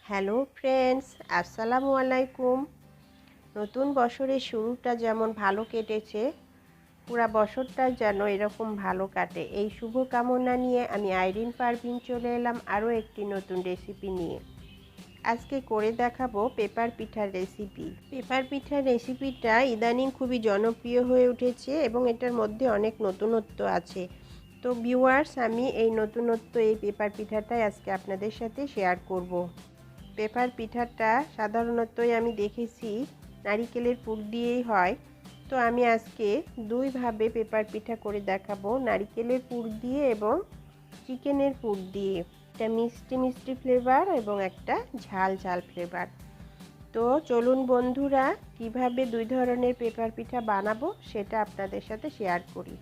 Hello friends, আসসালামু আলাইকুম। নতুন বছরের শুরুটা যেমন ভালো কেটেছে, পুরা বছরটা যেন এরকম ভালো কাটে এই শুভ কামনা নিয়ে আমি আইরিন পারভিন চলে এলাম আরও একটি নতুন রেসিপি নিয়ে। আজকে করে দেখাবো পেপার পিঠার রেসিপি। পেপার পিঠার রেসিপিটা ইদানিং খুবই জনপ্রিয় হয়ে উঠেছে এবং এটার মধ্যে অনেক নতুনত্ব আছে। তো ভিউয়ার্স, আমি এই নতুনত্ব এই পেপার পিঠাটাই আজকে আপনাদের সাথে শেয়ার করব। পেপার পিঠাটা সাধারণতই আমি দেখেছি নারিকেলের পুর দিয়েই হয়, তো আমি আজকে দুইভাবে পেপার পিঠা করে দেখাবো, নারিকেলের পুর দিয়ে এবং চিকেনের পুর দিয়ে। একটা মিষ্টি মিষ্টি ফ্লেভার এবং একটা ঝাল ঝাল ফ্লেভার। তো চলুন বন্ধুরা, কিভাবে দুই ধরনের পেপার পিঠা বানাবো সেটা আপনাদের সাথে শেয়ার করি।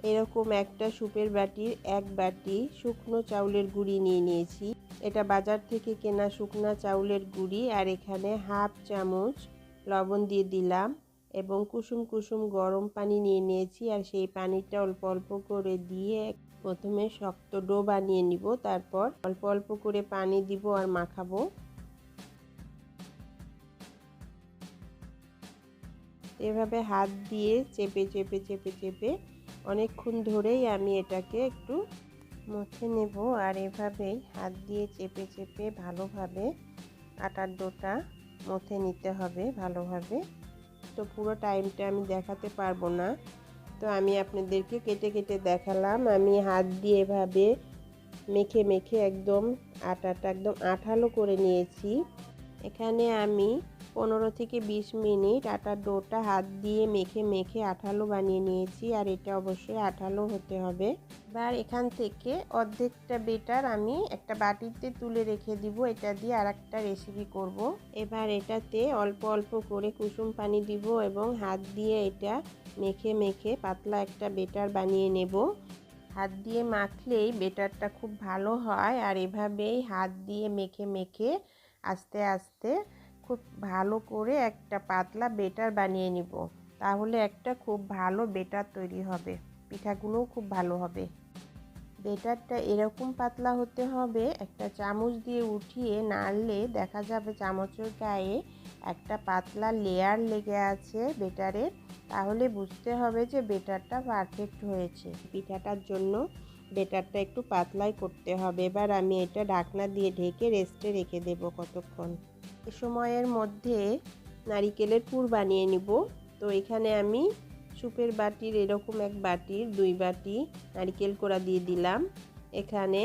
এরকম একটা সুপের বাটির এক বাটি শুকনো চাউলের গুঁড়ি নিয়ে নিয়েছি। এটা বাজার থেকে কেনা শুকনা চাউলের গুঁড়ি। আর এখানে হাফ চামচ লবণ দিয়ে দিলাম এবং কুসুম কুসুম গরম পানি নিয়ে নিয়েছি। আর সেই পানিটা অল্প অল্প করে দিয়ে প্রথমে শক্ত ডো বানিয়ে নিব, তারপর অল্প অল্প করে পানি দিব আর মাখাবো। এভাবে হাত দিয়ে চেপে চেপে চেপে চেপে অনেকক্ষণ ধরেই আমি এটাকে একটু মথে নেব। আর এভাবেই হাত দিয়ে চেপে চেপে ভালোভাবে আটার ডোটা মথে নিতে হবে ভালোভাবে। তো পুরো টাইমটা আমি দেখাতে পারবো না, তো আমি আপনাদেরকে কেটে কেটে দেখালাম। আমি হাত দিয়ে এভাবে মেখে মেখে একদম আটাটা একদম আঠালো করে নিয়েছি। এখানে আমি 15 থেকে 20 মিনিট আটার ডোটা হাত দিয়ে মেখে মেখে আঠালো বানিয়ে নিয়েছি। আর এটা অবশ্যই আঠালো হতে হবে। এবার এখান থেকে অর্ধেকটা বেটার আমি একটা বাটিতে তুলে রেখে দিব। এটা দিয়ে আর একটা রেসিপি করব। এবার এটাতে অল্প অল্প করে কুসুম পানি দিব এবং হাত দিয়ে এটা মেখে মেখে পাতলা একটা বেটার বানিয়ে নেব। হাত দিয়ে মাখলেই বেটারটা খুব ভালো হয়। আর এভাবেই হাত দিয়ে মেখে মেখে আস্তে আস্তে খুব ভালো করে একটা পাতলা বেটার বানিয়ে নিব। তাহলে একটা খুব ভালো বেটার তৈরি হবে, পিঠাগুলোও খুব ভালো হবে। বেটারটা এরকম পাতলা হতে হবে, একটা চামচ দিয়ে উঠিয়ে নাড়লে দেখা যাবে চামচের গায়ে একটা পাতলা লেয়ার লেগে আছে বেটারের। তাহলে বুঝতে হবে যে বেটারটা পারফেক্ট হয়েছে। পিঠাটার জন্য বেটারটা একটু পাতলাই করতে হবে। এবার আমি এটা ঢাকনা দিয়ে ঢেকে রেস্টে রেখে দেব কতক্ষণ। এ সময়ের মধ্যে নারিকেলের পুর বানিয়ে নিব। তো এখানে আমি সুপের বাটির এরকম এক বাটির 2 বাটি নারিকেল কোড়া দিয়ে দিলাম। এখানে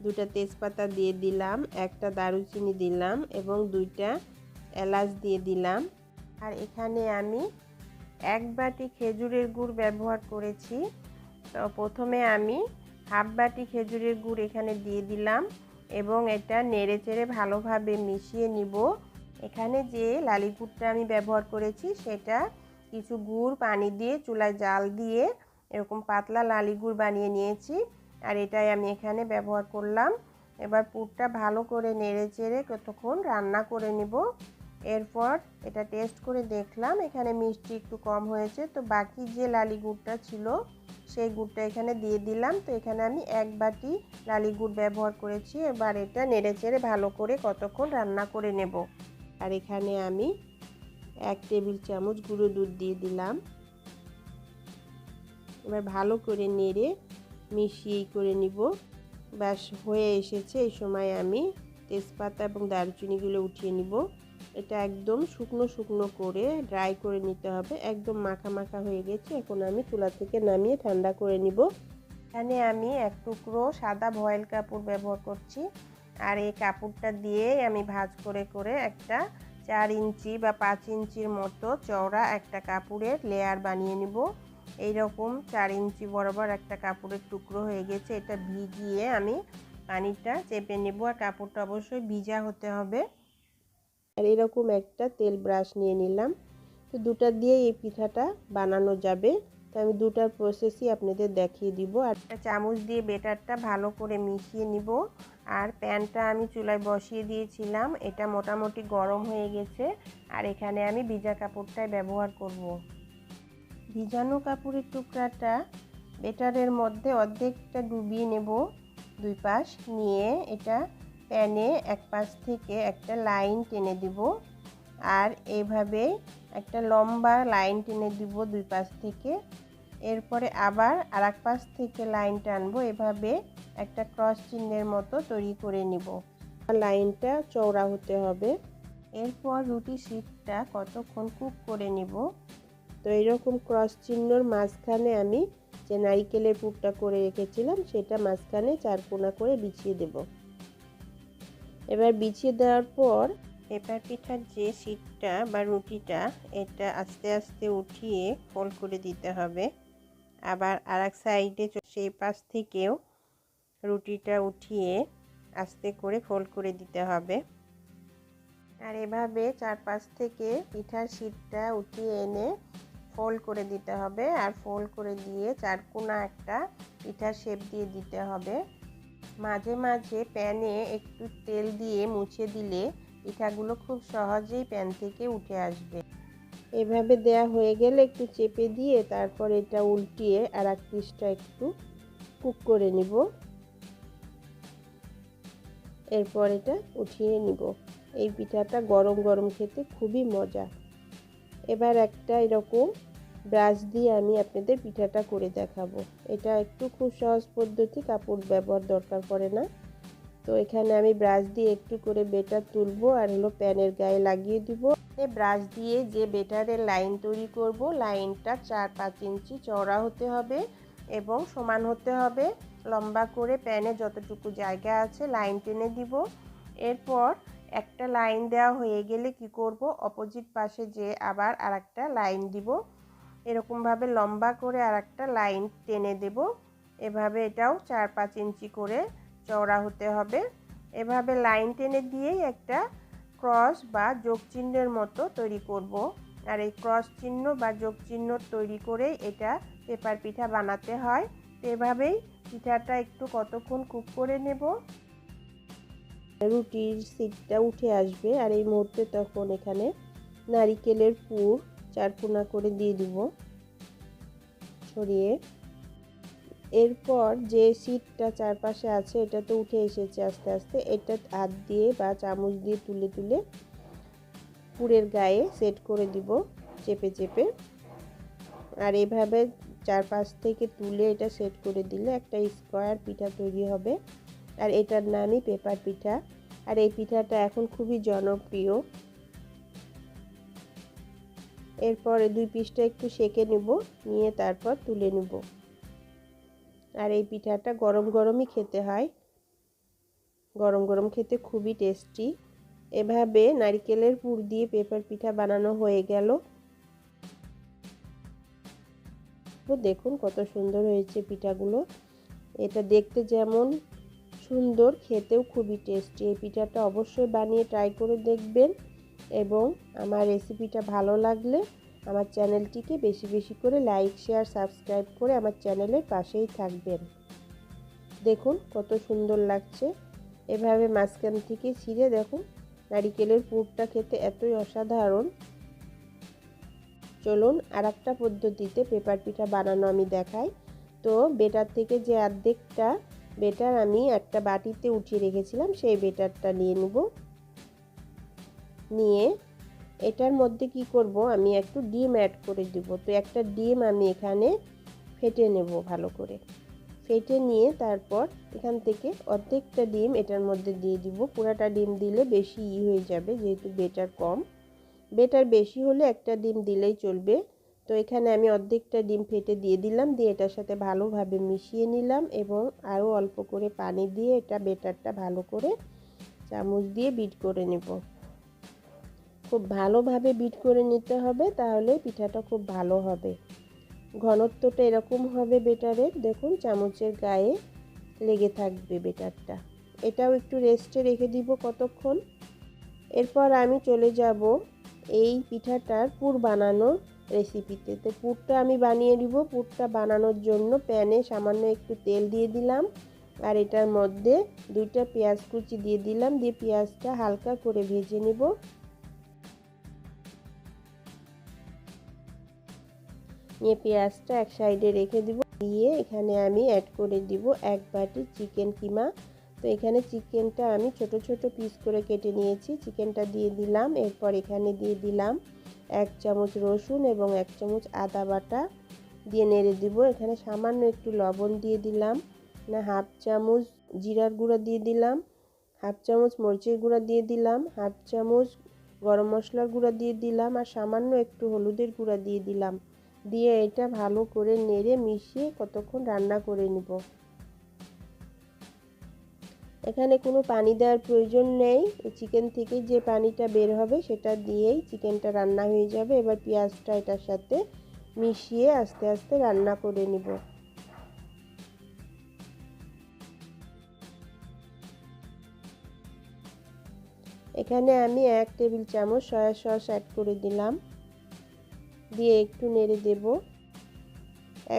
2টা তেজপাতা দিয়ে দিলাম, একটা দারুচিনি দিলাম এবং 2টা এলাচ দিয়ে দিলাম। আর এখানে আমি 1 বাটি খেজুরের গুড় ব্যবহার করেছি। তো প্রথমে আমি হাফ বাটি খেজুরের গুড় এখানে দিয়ে দিলাম এবং এটা নেড়ে চেড়ে ভালোভাবে মিশিয়ে নিব। এখানে যে লালি গুড়টা আমি ব্যবহার করেছি সেটা কিছু গুড় পানি দিয়ে চুলায় জাল দিয়ে এরকম পাতলা লালি গুড় বানিয়ে নিয়েছি। আর এটাই আমি এখানে ব্যবহার করলাম। এবার পুরটা ভালো করে নেড়ে চেড়ে কতক্ষণ রান্না করে নিব। এরপর এটা টেস্ট করে দেখলাম এখানে মিষ্টি একটু কম হয়েছে, তো বাকি যে লালি গুড়টা ছিল সেই গুড়টা এখানে দিয়ে দিলাম। তো এখানে আমি 1 বাটি লালি গুড় ব্যবহার করেছি। এবার এটা নেড়ে চেড়ে ভালো করে কতক্ষণ রান্না করে নেব। আর এখানে আমি 1 টেবিল চামচ গুঁড়ো দুধ দিয়ে দিলাম। এবার ভালো করে নেড়ে মিশিয়ে করে নিব। ব্যাস হয়ে এসেছে। এই সময় আমি তেজপাতা এবং দারুচিনিগুলো উঠিয়ে নিব। এটা একদম শুকনো শুকনো করে ড্রাই করে নিতে হবে। একদম মাখা মাখা হয়ে গেছে। এখন আমি চুলা থেকে নামিয়ে ঠান্ডা করে নিব। এখানে আমি 1 টুকরো সাদা ভয়েল কাপড় ব্যবহার করছি। আর এই কাপড়টা দিয়ে আমি ভাঁজ করে করে একটা 4 ইঞ্চি বা 5 ইঞ্চির মতো চওড়া একটা কাপড়ের লেয়ার বানিয়ে নিব। এইরকম 4 ইঞ্চি বরাবর একটা কাপড়ের টুকরো হয়ে গেছে। এটা ভিজিয়ে আমি পানিটা চেপে নেব। আর কাপড়টা অবশ্যই ভিজা হতে হবে। আর এরকম একটা তেল ব্রাশ নিয়ে নিলাম। তো 2টা দিয়ে এই পিঠাটা বানানো যাবে। তো আমি 2টার প্রসেসই আপনাদের দেখিয়ে দিব। আর একটা চামচ দিয়ে বেটারটা ভালো করে মিশিয়ে নিব। আর প্যানটা আমি চুলায় বসিয়ে দিয়েছিলাম, এটা মোটামুটি গরম হয়ে গেছে। আর এখানে আমি ভিজা কাপড়টাই ব্যবহার করব। ভিজানো কাপড়ের টুকরাটা বেটারের মধ্যে অর্ধেকটা ডুবিয়ে নেব 2 পাশ নিয়ে। এটা প্যানে এক পাশ থেকে একটা লাইন টেনে দিব আর এইভাবে একটা লম্বা লাইন টেনে দিব দুই পাশ থেকে। এরপরে আবার আরেক পাশ থেকে লাইন টানবো, এভাবে একটা ক্রস চিহ্নের মতো তৈরি করে নিব। লাইনটা চওড়া হতে হবে। এরপর রুটি শিটটা কতক্ষণ কুক করে নিব। তো এইরকম ক্রস চিহ্নর মাঝখানে আমি যে নারিকেলের পুরটা করে রেখেছিলাম সেটা মাঝখানে 4 কোনা করে বিছিয়ে দেব। এবার বিছিয়ে দেওয়ার পর পেপার পিঠার যে শিটটা বা রুটিটা এটা আস্তে আস্তে উঠিয়ে ফোল্ড করে দিতে হবে। আবার আরেক সাইডে সেই পাশ থেকেও রুটিটা উঠিয়ে আস্তে করে ফোল্ড করে দিতে হবে। আর এভাবে চারপাশ থেকে পিঠার শিটটা উঠিয়ে এনে ফোল্ড করে দিতে হবে। আর ফোল্ড করে দিয়ে 4 কোনা একটা পিঠার শেপ দিয়ে দিতে হবে। মাঝে মাঝে প্যানে একটু তেল দিয়ে মুছে দিলে পিঠাগুলো খুব সহজেই প্যান থেকে উঠে আসবে। এভাবে দেয়া হয়ে গেলে একটু চেপে দিয়ে তারপর এটা উল্টিয়ে আর এক পিসটা একটু কুক করে নিব। এরপর এটা উঠিয়ে নিব। এই পিঠাটা গরম গরম খেতে খুবই মজা। এবার একটা এরকম ব্রাশ দিয়ে আমি আপনাদের পিঠাটা করে দেখাবো। এটা একটু খুব সহজ পদ্ধতি, কাপড় ব্যবহার দরকার পড়ে না। তো এখানে আমি ব্রাশ দিয়ে একটু করে বেটার তুলবো আর হলো প্যানের গায়ে লাগিয়ে দিব। ব্রাশ দিয়ে যে বেটারের লাইন তৈরি করব, লাইনটা 4-5 ইঞ্চি চওড়া হতে হবে এবং সমান হতে হবে। লম্বা করে প্যানে যতটুকু জায়গা আছে লাইন টেনে দিব। এরপর একটা লাইন দেওয়া হয়ে গেলে কি করব, অপোজিট পাশে যে আবার আরেকটা লাইন দিব। এরকমভাবে লম্বা করে আরেকটা লাইন টেনে দেব। এভাবে এটাও 4-5 ইঞ্চি করে চওড়া হতে হবে। এভাবে লাইন টেনে দিয়েই একটা ক্রস বা যোগ চিহ্নের মতো তৈরি করব। আর এই ক্রস চিহ্ন বা যোগ চিহ্ন তৈরি করেই এটা পেপার পিঠা বানাতে হয়। তো এভাবেই পিঠাটা একটু কতক্ষণ কুক করে নেব। রুটির শিটটা উঠে আসবে আর এই মুহূর্তে তখন এখানে নারিকেলের পুর 4 কোনা করে দিয়ে দিব ছড়িয়ে। এরপর যে শিটটা চারপাশে আছে এটা তো উঠে এসেছে আস্তে আস্তে, এটা হাত দিয়ে বা চামচ দিয়ে তুলে তুলে পুরের গায়ে সেট করে দিব চেপে চেপে। আর এভাবে চারপাশ থেকে তুলে এটা সেট করে দিলে একটা স্কোয়ার পিঠা তৈরি হবে। আর এটার নামই পেপার পিঠা। আর এই পিঠাটা এখন খুবই জনপ্রিয়। এরপরে দুই পিসটা একটু সেঁকে নেব, নিয়ে তারপর তুলে নেব। আর এই পিঠাটা গরম গরমই খেতে হয়, গরম গরম খেতে খুবই টেস্টি। এভাবে নারকেলের পুর দিয়ে পেপার পিঠা বানানো হয়ে গেল। দেখুন কত সুন্দর হয়েছে পিঠাগুলো। এটা দেখতে যেমন সুন্দর, খেতেও খুবই টেস্টি। এই পিঠাটা অবশ্যই বানিয়ে ট্রাই করে দেখবেন এবং আমার রেসিপিটা ভালো লাগলে আমার চ্যানেলটিকে বেশি বেশি করে লাইক, শেয়ার, সাবস্ক্রাইব করে আমার চ্যানেলের পাশেই থাকবেন। দেখুন কত সুন্দর লাগছে। এভাবে মাঝখান থেকে ছিঁড়ে দেখুন, নারিকেলের পুরটা খেতে এতই অসাধারণ। চলুন আর একটা পদ্ধতিতে পেপার পিঠা বানানো আমি দেখাই। তো বেটার থেকে যে অর্ধেকটা বেটার আমি একটা বাটিতে উঠিয়ে রেখেছিলাম সেই বেটারটা নিয়ে নেব। নিয়ে এটার মধ্যে কি করব, আমি একটু ডিম অ্যাড করে দেব। তো একটা ডিম আমি এখানে ফেটে নেব ভালো করে। ফেটে নিয়ে তারপর এখান থেকে অর্ধেকটা ডিম এটার মধ্যে দিয়ে দিব। পুরাটা ডিম দিলে বেশি হয়ে যাবে, যেহেতু বেটার কম। বেটার বেশি হলে একটা ডিম দিলেই চলবে। তো এখানে আমি অর্ধেকটা ডিম ফেটে দিয়ে দিলাম, দিয়ে এটার সাথে ভালোভাবে মিশিয়ে নিলাম এবং আরও অল্প করে পানি দিয়ে এটা বেটারটা ভালো করে চামচ দিয়ে বিট করে নেব। খুব ভালোভাবে বিট করে নিতে হবে, তাহলে পিঠাটা খুব ভালো হবে। ঘনত্বটা এরকম হবে বেটারের, দেখুন চামচের গায়ে লেগে থাকবে বেটারটা। এটাও একটু রেস্টে রেখে দিব কতক্ষণ। এরপর আমি চলে যাব এই পিঠাটার পুর বানানোর রেসিপিতে। তো পুরটা আমি বানিয়ে নিব। পুরটা বানানোর জন্য প্যানে সামান্য একটু তেল দিয়ে দিলাম আর এটার মধ্যে 2টা পেঁয়াজ কুচি দিয়ে দিলাম, দিয়ে পেঁয়াজটা হালকা করে ভেজে নেব। নিয়ে পেঁয়াজটা এক সাইডে রেখে দিব। দিয়ে এখানে আমি অ্যাড করে দিব 1 বাটি চিকেন কিমা। তো এখানে চিকেনটা আমি ছোট ছোট পিস করে কেটে নিয়েছি। চিকেনটা দিয়ে দিলাম। এরপর এখানে দিয়ে দিলাম 1 চামচ রসুন এবং 1 চামচ আদা বাটা দিয়ে নেড়ে দিব। এখানে সামান্য একটু লবণ দিয়ে দিলাম, না হাফ চামচ জিরার গুঁড়া দিয়ে দিলাম, হাফ চামচ মরিচের গুঁড়া দিয়ে দিলাম, হাফ চামচ গরম মশলার গুঁড়া দিয়ে দিলাম, আর সামান্য একটু হলুদের গুঁড়া দিয়ে দিলাম। দিয়ে এটা ভালো করে নেড়ে মিশিয়ে কতক্ষণ রান্না করে নিব। এখানে কোনো পানি দেওয়ার প্রয়োজন নেই। চিকেন থেকে যে পানিটা বের হবে সেটা দিয়েই চিকেনটা রান্না হয়ে যাবে। এবার পেঁয়াজটা এটার সাথে মিশিয়ে আস্তে আস্তে রান্না করে নিব। এখানে আমি 1 টেবিল চামচ সয়া সস অ্যাড করে দিলাম, দিয়ে একটু নেড়ে দেব।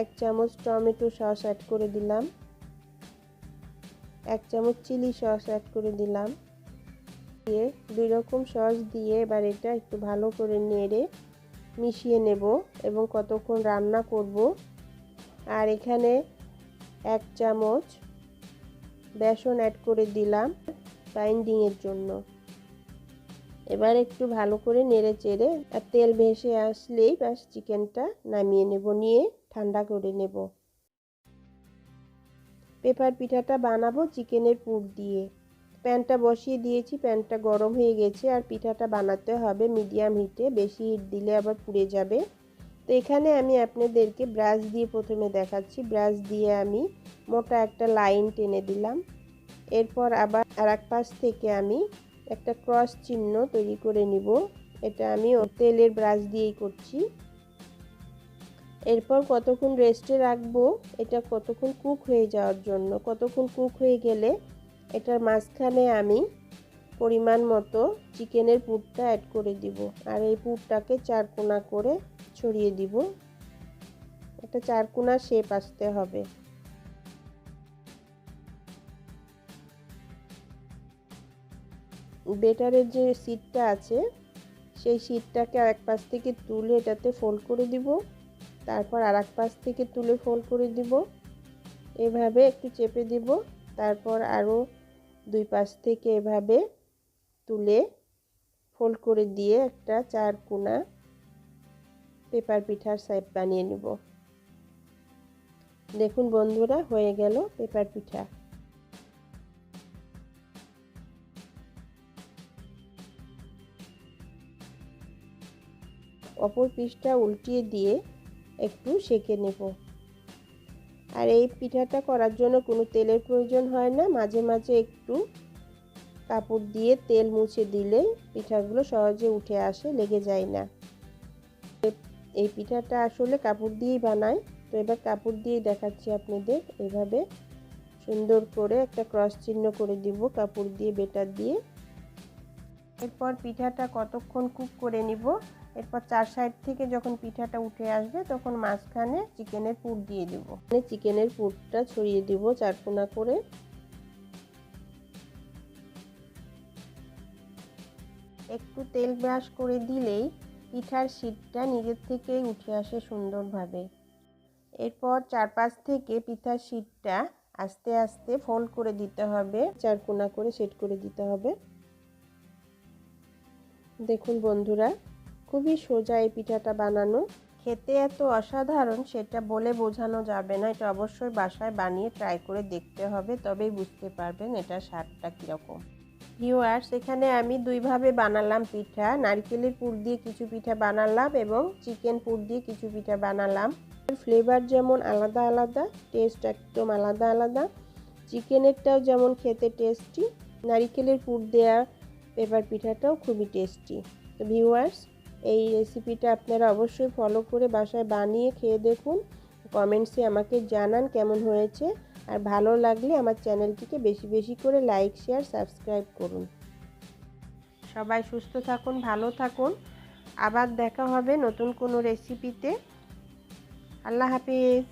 1 চামচ টমেটো সস অ্যাড করে দিলাম, 1 চামচ চিলি সস অ্যাড করে দিলাম, দিয়ে 2 রকম সস দিয়ে এবার এটা একটু ভালো করে নেড়ে মিশিয়ে নেব এবং কতক্ষণ রান্না করব। আর এখানে 1 চামচ বেসন অ্যাড করে দিলাম বাইন্ডিংয়ের জন্য। এবার একটু ভালো করে নেড়ে চেড়ে আর তেল ভেসে আসলেই ব্যাস চিকেনটা নামিয়ে নেব, নিয়ে ঠান্ডা করে নেব। পেপার পিঠাটা বানাবো চিকেনের পুর দিয়ে। প্যানটা বসিয়ে দিয়েছি, প্যানটা গরম হয়ে গেছে। আর পিঠাটা বানাতে হবে মিডিয়াম হিটে, বেশি হিট দিলে আবার পুড়ে যাবে। তো এখানে আমি আপনাদেরকে ব্রাশ দিয়ে প্রথমে দেখাচ্ছি। ব্রাশ দিয়ে আমি মোটা একটা লাইন টেনে দিলাম। এরপর আবার আর এক পাশ থেকে আমি একটা ক্রস চিহ্ন তৈরি করে নিব। এটা আমি তেলের ব্রাশ দিয়েই করছি। এরপর কতক্ষণ রেস্টে রাখবো, এটা কতক্ষণ কুক হয়ে যাওয়ার জন্য। কতক্ষণ কুক হয়ে গেলে এটার মাঝখানে আমি পরিমাণ মতো চিকেনের পুরটা অ্যাড করে দিব। আর এই পুরটাকে 4 কোনা করে ছড়িয়ে দিব। একটা 4 কোনা শেপ আসতে হবে। বেটারের যে শীটটা আছে সেই শীটটাকে আরেক পাশ থেকে তুলে এটাতে ফোল্ড করে দিব। তারপর আরেক পাশ থেকে তুলে ফোল্ড করে দিব। এভাবে একটু চেপে দিব। তারপর আরও 2 পাশ থেকে এভাবে তুলে ফোল্ড করে দিয়ে একটা 4 কোনা পেপার পিঠার শেপ বানিয়ে নেব। দেখুন বন্ধুরা, হয়ে গেল পেপার পিঠা। অপর পিঠটা উল্টিয়ে দিয়ে একটু সেঁকে নেব। আর এই পিঠাটা করার জন্য কোনো তেলের প্রয়োজন হয় না। মাঝে মাঝে একটু কাপড় দিয়ে তেল মুছে দিলেই পিঠাগুলো সহজে উঠে আসে, লেগে যায় না। এই পিঠাটা আসলে কাপড় দিয়েই বানায়। তো এবার কাপড় দিয়ে দেখাচ্ছি আপনাদের। এভাবে সুন্দর করে একটা ক্রস চিহ্ন করে দিব কাপড় দিয়ে, বেটার দিয়ে। এরপর পিঠাটা কতক্ষণ কুক করে নিব। এরপর 4 সাইড থেকে যখন পিঠাটা উঠে আসবে তখন মাঝখানে চিকেনের পুর দিয়ে দেব। চিকেনের পুরটা ছড়িয়ে দিব 4 কোনা করে। একটু তেল ব্রাশ করে দিলেই পিঠার শীটটা নিজের থেকেই উঠে আসে সুন্দরভাবে। এরপর চারপাশ থেকে পিঠার শীটটা আস্তে আস্তে ফোল্ড করে দিতে হবে, 4 কোনা করে সেট করে দিতে হবে। দেখুন বন্ধুরা, খুবই সোজা এই পিঠাটা বানানো। খেতে এত অসাধারণ সেটা বলে বোঝানো যাবে না। এটা অবশ্যই বাসায় বানিয়ে ট্রাই করে দেখতে হবে, তবেই বুঝতে পারবেন এটার স্বাদটা কীরকম। ভিউয়ার্স, এখানে আমি 2 ভাবে বানালাম পিঠা। নারকেলের পুর দিয়ে কিছু পিঠা বানালাম এবং চিকেন পুর দিয়ে কিছু পিঠা বানালাম। ফ্লেভার যেমন আলাদা আলাদা, টেস্ট একদম আলাদা আলাদা। চিকেনেরটাও যেমন খেতে টেস্টি, নারকেলের পুর দেওয়া পেপার পিঠাটাও খুবই টেস্টি। তো ভিউয়ার্স, এই রেসিপিটা আপনারা অবশ্যই ফলো করে বাসায় বানিয়ে খেয়ে দেখুন। কমেন্টসে আমাকে জানান কেমন হয়েছে। আর ভালো লাগলে আমার চ্যানেলটিকে বেশি বেশি করে লাইক, শেয়ার, সাবস্ক্রাইব করুন। সবাই সুস্থ থাকুন, ভালো থাকুন। আবার দেখা হবে নতুন কোনো রেসিপিতে। আল্লাহ হাফেজ।